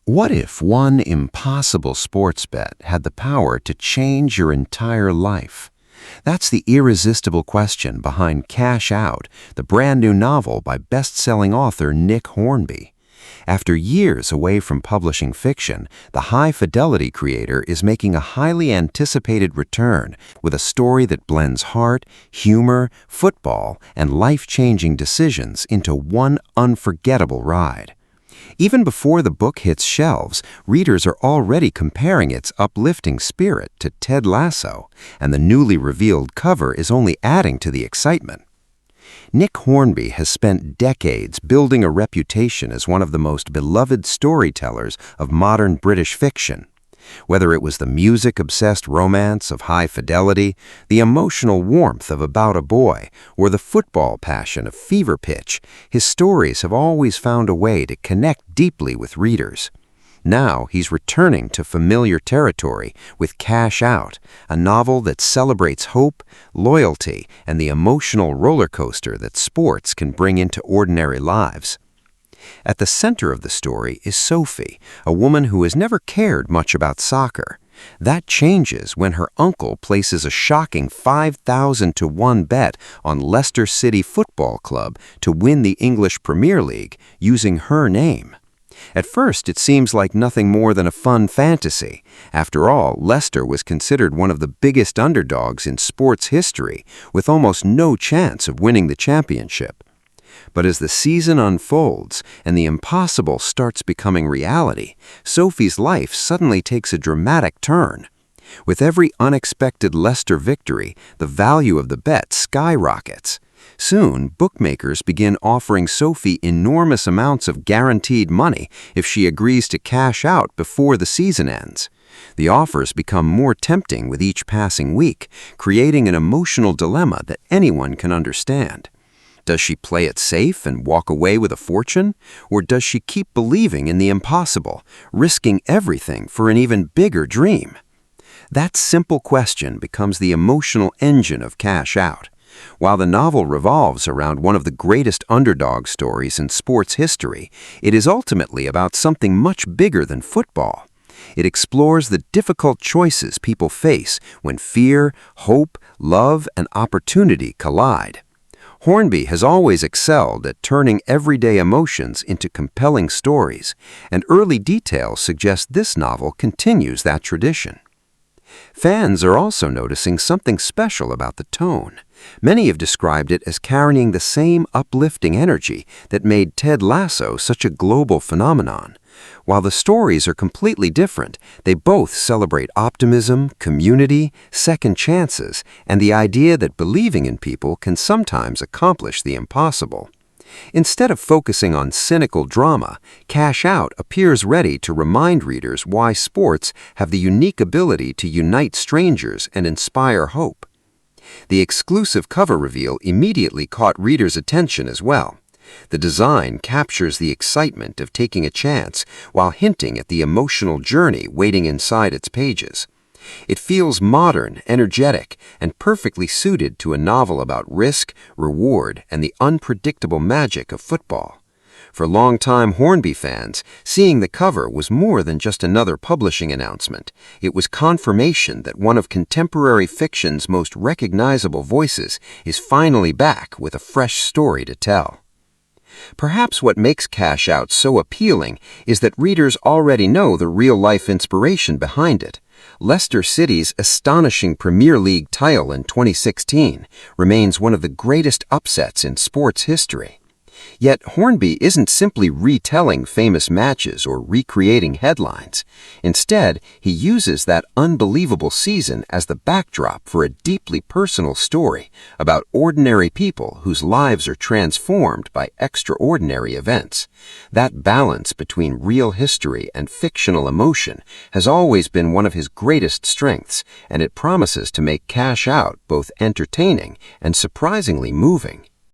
What if one impossible sports bet had the power to change your entire life? That's the irresistible question behind Cash Out, the brand new novel by best-selling author Nick Hornby. After years away from publishing fiction, the High Fidelity creator is making a highly anticipated return with a story that blends heart, humor, football, and life-changing decisions into one unforgettable ride. Even before the book hits shelves, readers are already comparing its uplifting spirit to Ted Lasso, and the newly revealed cover is only adding to the excitement. Nick Hornby has spent decades building a reputation as one of the most beloved storytellers of modern British fiction. Whether it was the music-obsessed romance of High Fidelity, the emotional warmth of About a Boy, or the football passion of Fever Pitch, his stories have always found a way to connect deeply with readers. Now he's returning to familiar territory with Cash Out, a novel that celebrates hope, loyalty, and the emotional roller coaster that sports can bring into ordinary lives. At the center of the story is Sophie, a woman who has never cared much about soccer. That changes when her uncle places a shocking 5,000-to-1 bet on Leicester City Football Club to win the English Premier League using her name. At first, it seems like nothing more than a fun fantasy. After all, Leicester was considered one of the biggest underdogs in sports history, with almost no chance of winning the championship. But as the season unfolds and the impossible starts becoming reality, Sophie's life suddenly takes a dramatic turn. With every unexpected Leicester victory, the value of the bet skyrockets. Soon, bookmakers begin offering Sophie enormous amounts of guaranteed money if she agrees to cash out before the season ends. The offers become more tempting with each passing week, creating an emotional dilemma that anyone can understand. Does she play it safe and walk away with a fortune? Or does she keep believing in the impossible, risking everything for an even bigger dream? That simple question becomes the emotional engine of Cash Out. While the novel revolves around one of the greatest underdog stories in sports history, it is ultimately about something much bigger than football. It explores the difficult choices people face when fear, hope, love, and opportunity collide. Hornby has always excelled at turning everyday emotions into compelling stories, and early details suggest this novel continues that tradition. Fans are also noticing something special about the tone. Many have described it as carrying the same uplifting energy that made Ted Lasso such a global phenomenon. While the stories are completely different, they both celebrate optimism, community, second chances, and the idea that believing in people can sometimes accomplish the impossible. Instead of focusing on cynical drama, Cash Out appears ready to remind readers why sports have the unique ability to unite strangers and inspire hope. The exclusive cover reveal immediately caught readers' attention as well. The design captures the excitement of taking a chance while hinting at the emotional journey waiting inside its pages. It feels modern, energetic, and perfectly suited to a novel about risk, reward, and the unpredictable magic of football. For longtime Hornby fans, seeing the cover was more than just another publishing announcement. It was confirmation that one of contemporary fiction's most recognizable voices is finally back with a fresh story to tell. Perhaps what makes Cash Out so appealing is that readers already know the real-life inspiration behind it. Leicester City's astonishing Premier League title in 2016 remains one of the greatest upsets in sports history. Yet Hornby isn't simply retelling famous matches or recreating headlines. Instead, he uses that unbelievable season as the backdrop for a deeply personal story about ordinary people whose lives are transformed by extraordinary events. That balance between real history and fictional emotion has always been one of his greatest strengths, and it promises to make Cash Out both entertaining and surprisingly moving.